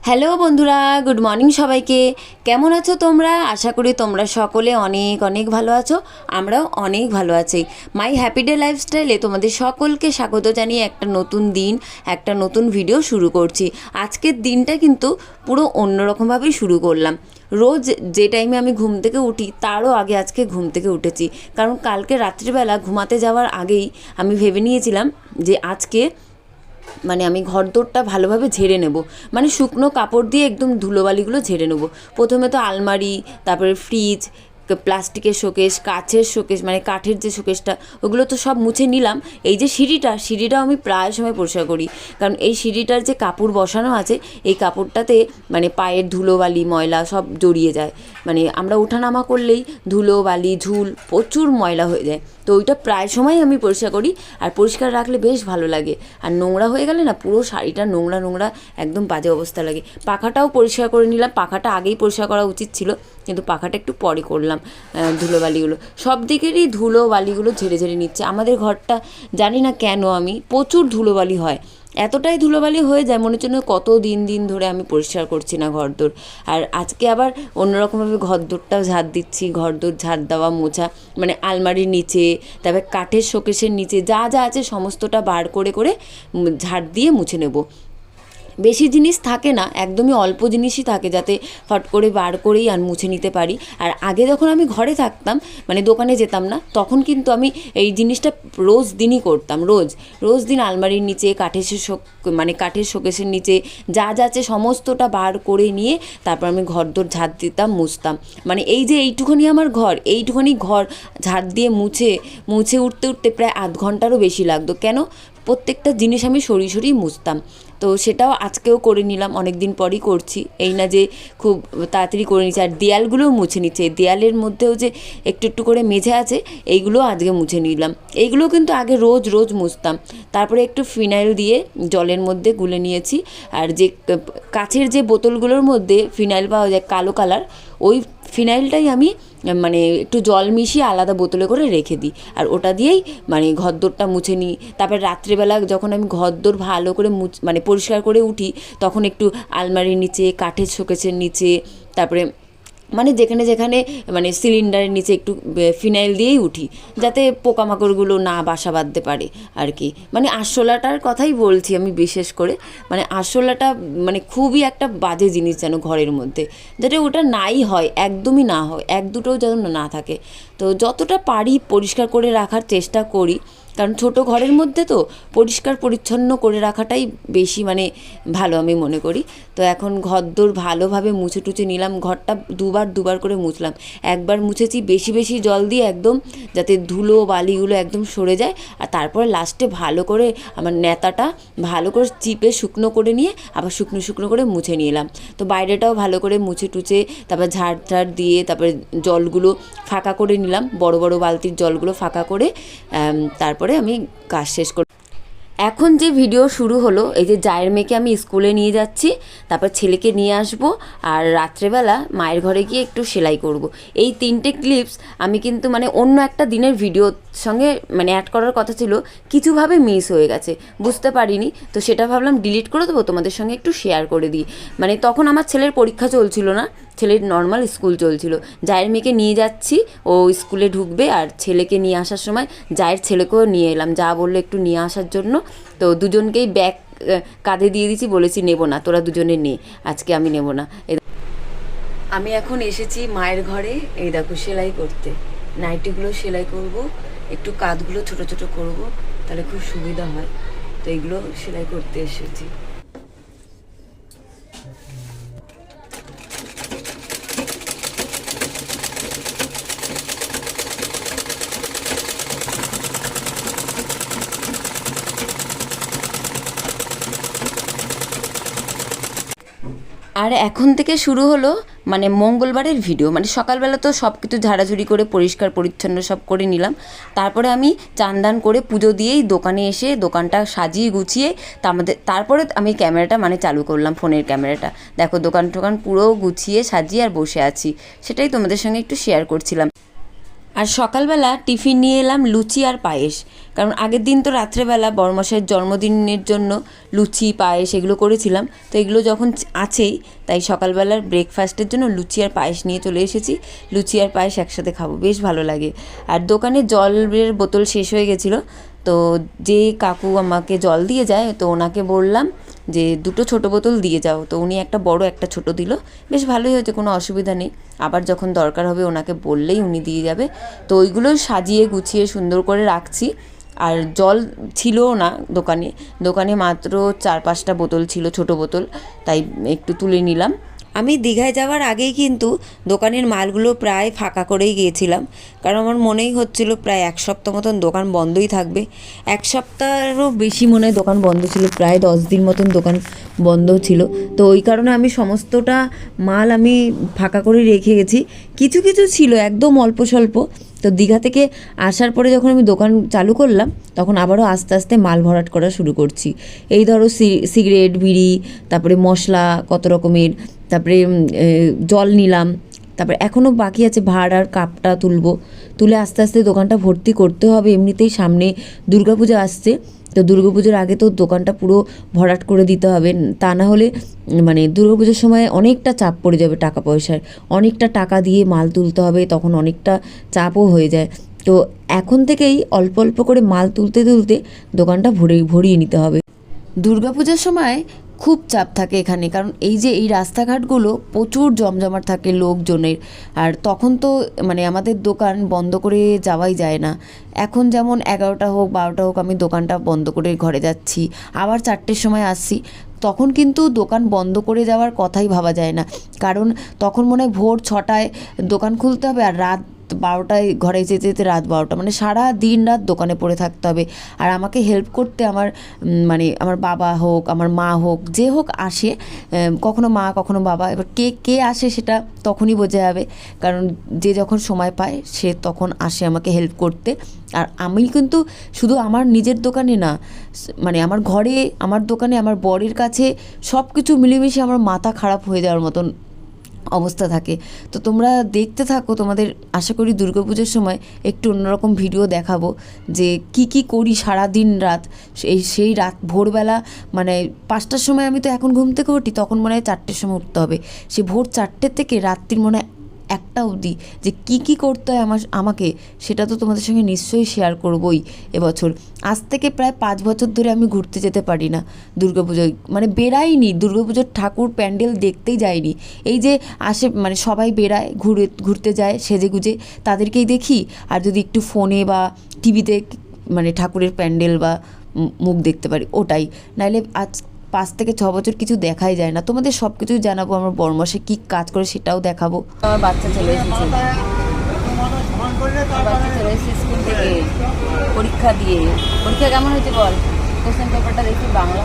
Hello বন্ধুরা, good morning সবাইকে। কেমন আছো তোমরা? আশা করি তোমরা সকলে অনেক অনেক ভালো আছো। আমরাও অনেক ভালো আছি। মাই হ্যাপি ডে লাইফস্টাইলে তোমাদের সকলকে স্বাগত জানিয়ে একটা নতুন দিন, একটা নতুন ভিডিও শুরু করছি। আজকের দিনটা কিন্তু পুরো অন্যরকমভাবেই শুরু করলাম। রোজ যে টাইমে আমি ঘুম থেকে উঠি তারও আগে আজকে ঘুম থেকে উঠেছি, কারণ কালকে রাত্রিবেলা ঘুমাতে যাওয়ার আগেই আমি ভেবে নিয়েছিলাম যে আজকে আমি ঘরদোরটা ভালোভাবে ঝেড়ে নেব, শুকনো কাপড় দিয়ে একদম ধুলোবালিগুলো ঝেড়ে নেব। প্রথমে তো আলমারি, তারপরে ফ্রিজ, প্লাস্টিকের শোকেস, কাচের শোকেস কাঠের যে শোকেসটা, ওগুলো তো সব মুছে নিলাম। এই যে সিঁড়িটাও আমি প্রায় সময় পরিষ্কার করি, কারণ এই সিঁড়িটার যে কাপড় বসানো আছে এই কাপড়টাতে পায়ের ধুলোবালি ময়লা সব জড়িয়ে যায়। আমরা ওঠানামা করলেই ধুলোবালি ঝুল প্রচুর ময়লা হয়ে যায়, তো ওইটা প্রায় সময় আমি পরিষ্কার করি। আর পরিষ্কার রাখলে বেশ ভালো লাগে, আর নোংরা হয়ে গেলে না পুরো শাড়িটা নোংরা নোংরা একদম বাজে অবস্থা লাগে। পাখাটাও পরিষ্কার করে নিলাম, পাখাটা আগেই পরিষ্কার করা উচিত ছিল, কিন্তু পাখাটা একটু পরে করলাম। ধুলোবালিগুলো সব দিকেরই ধুলোবালিগুলো ঝেড়ে ঝেড়ে নিচ্ছে। আমাদের ঘরটা জানি না কেন আমি প্রচুর ধুলোবালি হয়, এতটাই ধুলোবালি হয়ে যায় মনে হচ্ছে কত দিন ধরে আমি পরিষ্কার করছি না ঘরদোর। আর আজকে আবার অন্যরকমভাবে ঘরদোরটাও ঝাড় দিচ্ছি। ঘরদোর ঝাড় দেওয়া মোছা, আলমারির নিচে, তারপরে কাঠের শোকেসের নিচে যা যা আছে সমস্তটা বার করে করে ঝাড় দিয়ে মুছে নেব। বেশি জিনিস থাকে না, একদমই অল্প জিনিসই থাকে, যাতে ফট করে বার করেই আর মুছে নিতে পারি। আর আগে যখন আমি ঘরে থাকতাম, দোকানে যেতাম না, তখন কিন্তু আমি এই জিনিসটা রোজ দিনই করতাম। রোজ দিন আলমারির নিচে, কাঠের শোকেসের নিচে যা যা আছে সমস্তটা বার করে নিয়ে তারপর আমি ঘরদোর ঝাড় দিতাম, মুছতাম। এই যে এইটুখানি আমার এইটুখানি ঘর ঝাড় দিয়ে মুছে উঠতে উঠতে প্রায় আধ ঘন্টারও বেশি লাগতো। কেন? প্রত্যেকটা জিনিস আমি সরিয়ে মুছতাম। তো সেটাও আজকেও করে নিলাম, অনেক দিন পরই করছি, এই না যে খুব তাড়াতাড়ি করে নিচ্ছি। আর দেয়ালগুলোও মুছে নিচ্ছে, দেয়ালের মধ্যেও যে একটু একটু করে মেঝে আছে এইগুলো আজকে মুছে নিলাম। এইগুলো কিন্তু আগে রোজ মুছতাম, তারপরে একটু ফিনাইল দিয়ে জলের মধ্যে গুলে নিয়েছি। আর যে কাচের যে বোতলগুলোর মধ্যে ফিনাইল পাওয়া যায় কালো কালার, ওই ফিনাইলটাই আমি একটু জল মিশিয়ে আলাদা বোতলে করে রেখে দিই, আর ওটা দিয়েই ঘরদোরটা মুছে নিই। তারপরে রাত্রিবেলা যখন আমি ঘরদোর ভালো করে পরিষ্কার করে উঠি, তখন একটু আলমারির নিচে, কাঠের শোকেসের নিচে, তারপরে যেখানে যেখানে সিলিন্ডারের নিচে একটু ফিনাইল দিয়েই উঠি, যাতে পোকামাকড়গুলো না বাসা বাঁধতে পারে আর কি। আরশোলাটার কথাই বলছি আমি বিশেষ করে। আরশোলাটা খুবই একটা বাজে জিনিস যেন ঘরের মধ্যে, যাতে ওটা নাই হয়, একদমই না হয়, এক দুটোও যেন না থাকে। তো যতটা পারি পরিষ্কার করে রাখার চেষ্টা করি, কারণ ছোটো ঘরের মধ্যে তো পরিষ্কার পরিচ্ছন্ন করে রাখাটাই বেশি ভালো আমি মনে করি। তো এখন ঘরদোর ভালোভাবে মুছে টুছে নিলাম, ঘরটা দুবার করে মুছলাম। একবার মুছেছি বেশি জল দিয়ে একদম, যাতে ধুলো বালিগুলো একদম সরে যায়। আর তারপরে লাস্টে ভালো করে আমার নেতাটা ভালো করে চিপে শুকনো করে নিয়ে আবার শুকনো করে মুছে নিলাম। তো বাইরেটাও ভালো করে মুছে টুছে তারপর ঝাড় দিয়ে তারপরে জলগুলো ফাঁকা করে নিলাম, বড় বালতির জলগুলো ফাঁকা করে তারপরে আমি কাজ শেষ করি। এখন যে ভিডিও শুরু হলো, এই যে জায়ের মেয়েকে আমি স্কুলে নিয়ে যাচ্ছি, তারপর ছেলেকে নিয়ে আসব, আর রাত্রেবেলা মায়ের ঘরে গিয়ে একটু সেলাই করব। এই 3টে ক্লিপস আমি কিন্তু অন্য একটা দিনের ভিডিওর সঙ্গে অ্যাড করার কথা ছিল, কিছুভাবে মিস হয়ে গেছে, বুঝতে পারিনি। তো সেটা ভাবলাম ডিলিট করে দেবো, তোমাদের সঙ্গে একটু শেয়ার করে দিই। তখন আমার ছেলের পরীক্ষা চলছিল না, ছেলের নর্মাল স্কুল চলছিল। জায়ের মেয়েকে নিয়ে যাচ্ছি, ও স্কুলে ঢুকবে, আর ছেলেকে নিয়ে আসার সময় জায়ের ছেলেকেও নিয়ে এলাম, যা বললো একটু নিয়ে আসার জন্য। তো দুজনকেই ব্যাগ কাঁধে দিয়ে দিয়েছি, বলেছি নেবো না, তোরা দুজনে নে, আজকে আমি নেবো না। আমি এখন এসেছি মায়ের ঘরে, এই দেখো সেলাই করতে, নাইটিগুলো সেলাই করব, একটু কাঁধগুলো ছোট করব, তাহলে খুব সুবিধা হয়। তো এইগুলো সেলাই করতে এসেছি। আর এখন থেকে শুরু হলো মঙ্গলবারের ভিডিও। সকালবেলা তো সব কিছু ঝাড়াঝুড়ি করে পরিষ্কার পরিচ্ছন্ন সব করে নিলাম, তারপরে আমি চান করে পুজো দিয়েই দোকানে এসে দোকানটা সাজিয়ে গুছিয়ে তারপরে আমি ক্যামেরাটা চালু করলাম, ফোনের ক্যামেরাটা। দেখো দোকান পুরো গুছিয়ে সাজিয়ে আর বসে আছি, সেটাই তোমাদের সঙ্গে একটু শেয়ার করছিলাম। আর সকালবেলা টিফিন নিয়ে এলাম লুচি আর পায়েস, কারণ আগের দিন তো রাত্রেবেলা বড়মশাইয়ের জন্মদিনের জন্য লুচি পায়েস এগুলো করেছিলাম, তো এগুলো যখন আছেই তাই সকালবেলার ব্রেকফাস্টের জন্য লুচি আর পায়েস নিয়ে চলে এসেছি। লুচি আর পায়েস একসাথে খাবো, বেশ ভালো লাগে। আর দোকানে জলের বোতল শেষ হয়ে গেছিলো, তো যে কাকু আমাকে জল দিয়ে যায় তো ওনাকে বললাম যে 2টো ছোটো বোতল দিয়ে যাও, তো উনি একটা বড় একটা ছোটো দিল, বেশ ভালোই হয়েছে, কোনো অসুবিধা নেই। আবার যখন দরকার হবে ওনাকে বললেই উনি দিয়ে যাবে। তো ওইগুলো সাজিয়ে গুছিয়ে সুন্দর করে রাখছি। আর জল ছিলও না দোকানে মাত্র 4-5টা বোতল ছিল, ছোটো বোতল, তাই একটু তুলে নিলাম। আমি দীঘায় যাওয়ার আগেই কিন্তু দোকানের মালগুলো প্রায় ফাঁকা করেই গিয়েছিলাম, কারণ আমার মনেই হচ্ছিল প্রায় 1 সপ্তাহ মতন দোকান বন্ধই থাকবে। 1 সপ্তাহেরও বেশি মনে হয় দোকান বন্ধ ছিল, প্রায় 10 দিন মতন দোকান বন্ধ ছিল। তো ওই কারণে আমি সমস্তটা মাল আমি ফাঁকা করে রেখে গেছি। কিছু কিছু ছিল একদম অল্প স্বল্প। তো দীঘা থেকে আসার পরে যখন আমি দোকান চালু করলাম তখন আবারও আস্তে আস্তে মাল ভরাট করা শুরু করছি। এই ধরো সিগারেট, বিড়ি, তারপরে মশলা কত রকমের, তারপরে জল নিলাম, তারপরে এখনও বাকি আছে ভাড়ার কাপটা তুলে আস্তে আস্তে দোকানটা ভর্তি করতে হবে। এমনিতেই সামনে দুর্গাপূজা আসছে, তো দুর্গাপুজোর আগে তো দোকানটা পুরো ভরাট করে দিতে হবে, তা না হলে মানে দুর্গাপুজোর সময় অনেকটা চাপ পড়ে যাবে, টাকা পয়সার অনেকটা টাকা দিয়ে মাল তুলতে হবে, তখন অনেকটা চাপও হয়ে যায়। তো এখন থেকেই অল্প অল্প করে মাল তুলতে তুলতে দোকানটা ভরিয়ে নিতে হবে। দুর্গাপূজার সময় খুব চাপ থাকে এখানে, কারণ এই যে এই রাস্তাঘাটগুলো প্রচুর জমজমাট থাকে লোকজনের, আর তখন তো মানে আমাদের দোকান বন্ধ করে যাওয়াই যায় না। এখন যেমন 11টা হোক 12টা হোক আমি দোকানটা বন্ধ করে ঘরে যাচ্ছি, আবার 4টের সময় আসছি, তখন কিন্তু দোকান বন্ধ করে যাওয়ার কথাই ভাবা যায় না, কারণ তখন মনে হয় ভোর 6টায় দোকান খুলতে হবে আর রাত 12টায় ঘরে যেতে যেতে রাত 12টা, মানে সারা দিন রাত দোকানে পড়ে থাকতে হবে। আর আমাকে হেল্প করতে আমার মানে আমার বাবা হোক, আমার মা হোক, যে হোক আসে, কখনো মা কখনো বাবা, এবার কে আসে সেটা তখনই বোঝা যাবে, কারণ যে যখন সময় পায় সে তখন আসে আমাকে হেল্প করতে। আর আমি কিন্তু শুধু আমার নিজের দোকানে না, মানে আমার ঘরে, আমার দোকানে, আমার বরের কাছে সব কিছু মিলেমিশে আমার মাথা খারাপ হয়ে যাওয়ার মতন অবস্থা থাকে। তো তোমরা দেখতে থাকো, তোমাদের আশা করি দুর্গাপুজোর সময় একটু অন্যরকম ভিডিও দেখাবো যে কি করি সারা দিন রাত। সেই রাত ভোরবেলা মানে 5টার সময় আমি তো এখন ঘুম থেকে উঠি, তখন মনে হয় 4টের সময় উঠতে হবে, সে ভোর 4টে থেকে রাত্রির মনে হয় 1টা অবধি যে কি করতে হয় আমাকে, সেটা তো তোমাদের সঙ্গে নিশ্চয়ই শেয়ার করবই এবছর। আজ থেকে প্রায় 5 বছর ধরে আমি ঘুরতে যেতে পারি না দুর্গাপুজোয়, মানে বেরাইনি, দুর্গাপুজোর ঠাকুর প্যান্ডেল দেখতেই যাইনি। এই যে আসে মানে সবাই বেরায় ঘুরতে যায় সেজেগুজে, তাদেরকেই দেখি, আর যদি একটু ফোনে বা টিভিতে মানে ঠাকুরের প্যান্ডেল বা মুখ দেখতে পারি ওটাই, নাইলে আজ 5 থেকে 6 বছর কিছু দেখাই যায় না। তোমাদের সব কিছুই জানাবো, আমার বড়মাসে কী কাজ করে সেটাও দেখাবো। আমার বাচ্চা চলে এসেছে, স্কুল থেকে পরীক্ষা দিয়ে। পরীক্ষা কেমন হয়েছে বল, কোশ্চেন পেপারটা দেখি বাংলা।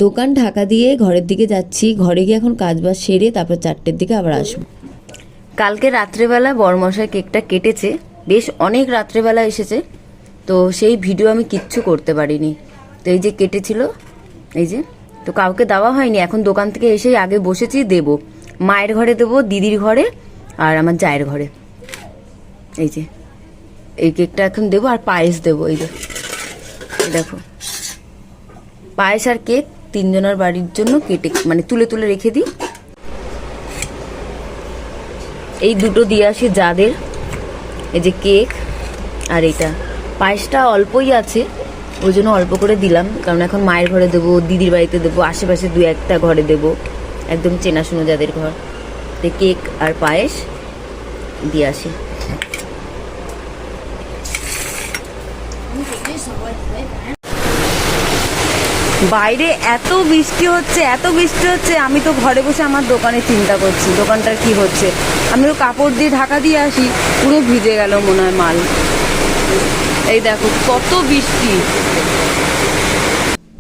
দোকান ঢাকা দিয়ে ঘরের দিকে যাচ্ছি, ঘরে গিয়ে এখন কাজবাজ সেরে তারপর 4টের দিকে আবার আসবো। কালকে রাত্রেবেলা বড়মশাই কেকটা কেটেছে, বেশ অনেক রাত্রেবেলা এসেছে, তো সেই ভিডিও আমি কিচ্ছু করতে পারিনি। তো এই যে কেটেছিল, এই যে, তো কাউকে দেওয়া হয়নি, এখন দোকান থেকে এসেই আগে বসেছি দেবো, মায়ের ঘরে দেবো, দিদির ঘরে আর আমার জায়ের ঘরে। এই যে এই কেকটা এখন দেবো, আর পায়েস দেবো। এই দেখো পায়েস আর কেক 3 জনের বাড়ির জন্য কেটে মানে তুলে রেখে দিই। এই দুটো দিয়ে আসি যাদের, এই যে কেক আর এইটা। পায়েসটা অল্পই আছে, ওই জন্য অল্প করে দিলাম, কারণ এখন মায়ের ঘরে দেবো, দিদির বাড়িতে দেবো, আশেপাশে 2-1টা ঘরে দেবো, একদম চেনাশুনো যাদের ঘর। তো কেক আর পায়েস দিয়ে আসি। বাইরে এত বৃষ্টি হচ্ছে, আমি তো ঘরে বসে আমার দোকানে চিন্তা করছি দোকানটার কি হচ্ছে। আমি তো কাপড় দিয়ে ঢাকা দিয়ে আসি, পুরো ভিজে গেল মনে হয় মাল। এই দেখো কত বৃষ্টি।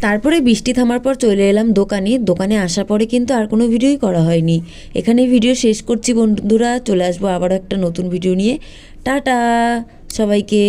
তারপরে বৃষ্টি থামার পর চলে এলাম দোকানে আসার পরে কিন্তু আর কোনো ভিডিওই করা হয়নি। এখানে ভিডিও শেষ করছি বন্ধুরা, চলে আসবো আবারও একটা নতুন ভিডিও নিয়ে। টাটা সবাইকে।